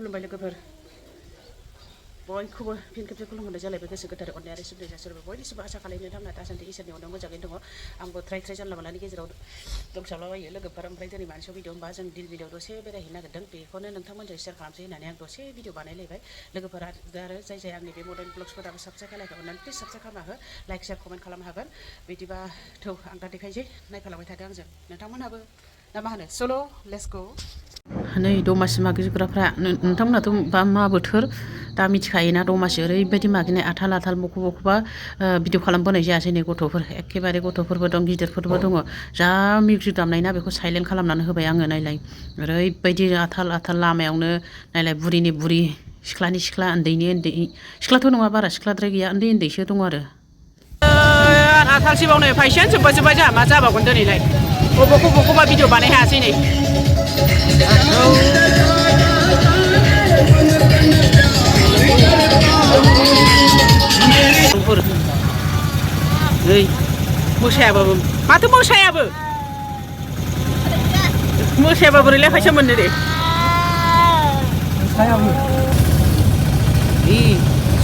खुलुमबाय लोगोफोर बयखौबो फिन खेबसे खुलुमहरनाय जालायबाय गोसो गोथारै अननाय आरो सिबिनाय जासिहरबाय बयनिसिमबो आसा खालामनो थांना दासान्दि इसोरनि अननायाव मोजाङैनो दङ आंबो थ्राय जानला मोनलानि गेजेराव दंसाबलाबायो लोगोफोर ओमफ्राय दिनै मानि सायाव भिडिअ होनबा जों दिल्लीयाव दसे बेरायहैनो नागिरदों बेखौनो नोंथांमोनजों शेयार खालामसै होननानै आं दसे भिडिअ बानायलायबाय लोगोफोरा आरो जाय आंनि बे मर्डान ब्लग्सखौ दाबो साबस्क्राइब खालामाखै अननानै प्लिज साबस्क्राइब खालामना हो लाइक शेयार कमेन्ट खालामनो हागोन बिदिबा थौ आं दा देखायनोसै नायफालांबाय थादों आंजों नोंथांमोनहाबो ना मा होनो सल' लेट्स गो नै दमासि मागिग्राफ्रा नोंथांमोनाथ' मा बोथोर दा मिथिखायोना दमासि ओरैबायदि मागिनाय आथाल आथाल बखौबा भिडिअ खालामबोनाय जायासै नै गथ'फोर एखेबारे गथ'फोरबो दं गिदिरफोरबो दङ जा मिउजिक दामनाय ना बेखौ साइलेन्ट खालामनानै होबाय आङो नायलाय ओरैबायदि आथाल आथाल लामायावनो नायलाय बुरिनि बुरि सिख्लानि सिख्ला उन्दैनि उन्दै सिख्लाथ' नङा बारा सिख्लाद्राय गैया उन्दै उन्दैसो दङ आरो आथालसेबाव नै फैसायानो जोब्बाय जोंहा मा जाबावगोन दिनैलाय बबेखौबा भिडिअ बानाय हायासै नै नै मोसायाबाबो माथो मोसायाबा बोरैलाय फैसा मोननो दे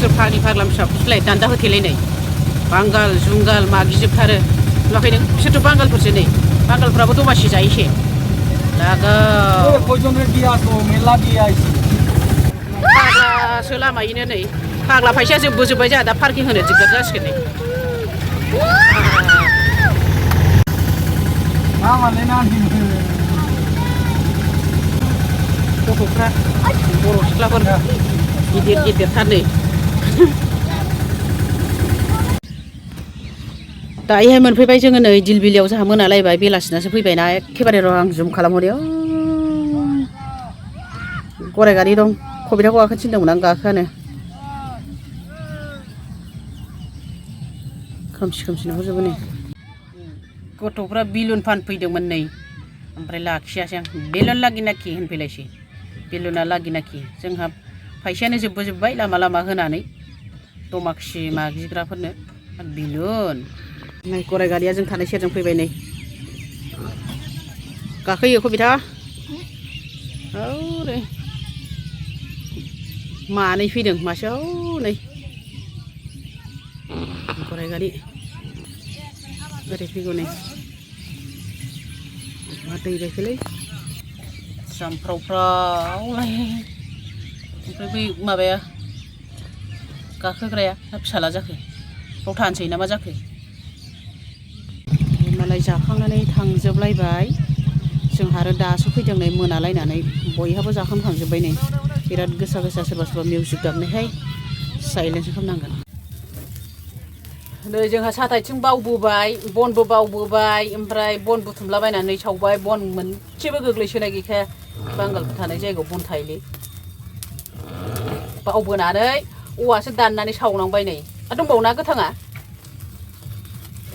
सोर फाग्लि फाग्ला फिसाफोरलाय दान्दा होथेलायनाय बांगाल जुंगाल मागिजोबथारो नुवाखै नों बिसोरथ' बांगालफोरसो नै बांगालफ्राबो दमासि जायोसै फाग्लासो लामायैनो नै फाग्ला फैसाया जोब्बाय जोंहा दा पार्किं होनो दिगदार जासिगोन नै गथ'फ्रा बर' सिख्लाफोर गिदिरथार नै दायोहाय मोनफैबाय जोङो नै दिलबिलियाव जोंहा मोनालायबाय बेलासिनासो फैबायना एखेबारे र' आं जुम खालामहरयो गराय गारि दं कबिराखौ गाखोनो थिनदोंमोन आं गाखोआनो खोमसि खोमसि नुहुरजोबो नै गथ'फ्रा बेलुन फानफैदोंमोन नै ओमफ्राय लाखियासै आं बेलुन लागि नाखि होनफैलायसै बेलुना लागि नाखि जोंहा फैसायानो जोब्बाय लामा लामा होनानै दमासि मागिग्राफोरनो बेलुन नै गराय गारिया जों थानाय सेरजों फैबाय नै गाखोयो कबिरा औरै मानै फैदों मासेयाव नै गराय गारि ओरै फैगौ नै मा दै बायखोलै जामफ्रावफ्रावलाय ओमफ्राय बै माबाया गाखोग्राया ना फिसाला जाखो बाव थानोसै ना मा जाखो मालाय जाखांनानै थांजोबलायबाय जोंहा आरो दासो फैदों नै मोनालायनानै बयहाबो जाखांखांजोब्बाय नै बिराद गोसा सोरबा मिउजिक दामनायहाय साइलेन्टसो खालामनांगोन नै जोंहा साथाइथिं बावबोबाय बनबो बावबोबाय ओमफ्राय बन बुथुमलाबायनानै सावबाय बन मोनसेबो गोग्लैसोनाय गैखाया बांगालफोर थानाय जायगायाव बन थायोलै बावबोनानै औवासो दाननानै सावनांबाय नै दंबावोना गोथाङा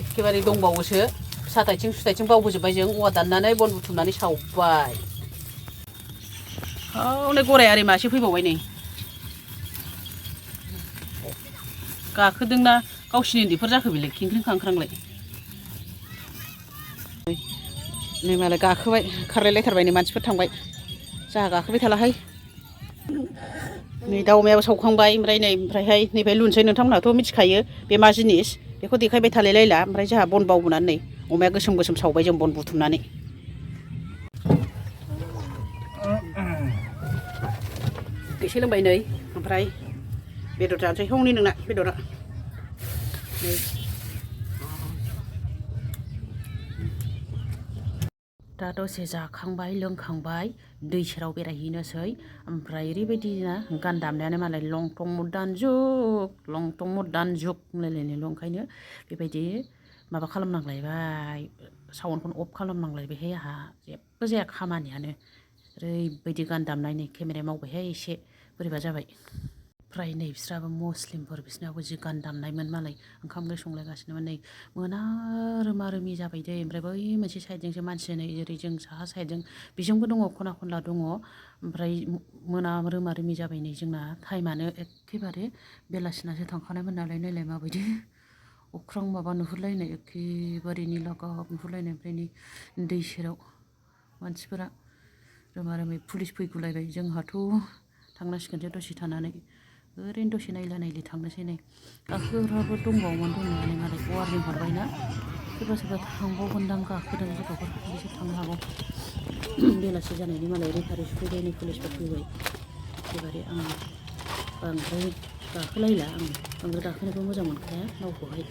एखेबारे दंबावोसो साथाइथिं सुथाइथिं बावबोजोब्बाय जों औवा दाननानै बन बुथुमनानै सावबाय हनै गराया ओरै मासे फैबावबाय नै गाखोदोंना गावसिनि उन्दैफोर जाखो बेलाय खेंख्रिं खांख्रांलाय नै मालाय गाखोबाय खारलायलायथारबाय नै मानसिफोर थांबाय जोंहा गाखोबाय थालाहाय नै दाउ अमायाबो सावखांबाय ओमफ्रायहाय नैफ्राय लुनोसै नोंथांमोनहाथ' मिथिखायो बे मा जिनिस बेखौ देखायबाय थालायलायला ओमफ्राय जोंहा बन बावबोनानै नै अमाया गोसोम सावबाय जों बन बुथुमनानै एसे लोंबाय नै ओमफ्राय बेदर जानोसै हौनि नोंना बेदरा नै दा दसे जाखांबाय लोंखांबाय दै सेराव बेरायहैनोसै ओमफ्राय ओरैबायदि ना गान दामनायानो मालाय लं थं मदार्न जुग होनलायलायनायल' ओंखायनो बेबायदि माबा खालामनांलायबाय साउन्डखौनो अफ खालामनांलायबायहाय आंहा जेबो जाया खामानियानो ओरैबायदि गान दामनाय नै केमेराया मावबायहाय एसे बोरैबा जाबाय ओमफ्राय नै बिस्राबो मुस्लिमफोर बिसोरनाबो जि गान दामनायमोन मालाय ओंखाम ओंख्रि संलायगासिनोमोन नै मोना रोमा रोमि जाबाय दै ओमफ्राय बै मोनसे साइडजोंसो मानसि नै जेरै जों साहा साइडजों बेजोंबो दङ खना खनला दङ ओमफ्राय मोना रोमा रोमि जाबाय नै जोंना टाइमानो एखेबारे बेलासिनासो थांखानायमोन नालाय नायलाय माबायदि अख्रां माबा नुहुरलायनाय एखेबारे निलागाब नुहुरलायनाय ओमफ्राय नै दै सेराव मानसिफोरा रोमा रोमै पुलिस फैगुलायबाय जोंहाथ' थांनांसिगोनसो दसे थानानै ओरैनो दसे नायला नायलि थांनोसै नै गाखोग्राबो दंबावोमोन दंनायालाय मालाय वार्निं हरबायना सोरबा सोरबा थांबावगोनदां गाखोदों गथ'फोर बिसोर थांनो हागौ बेलासि जानायनि मालाय रेफारि सफैबाय नै पुलिसफोर फैबाय एबारे आं बांद्राय गाखोलायला आं बांद्राय गाखोनोबो मोजां मोनखाया नावखौहाय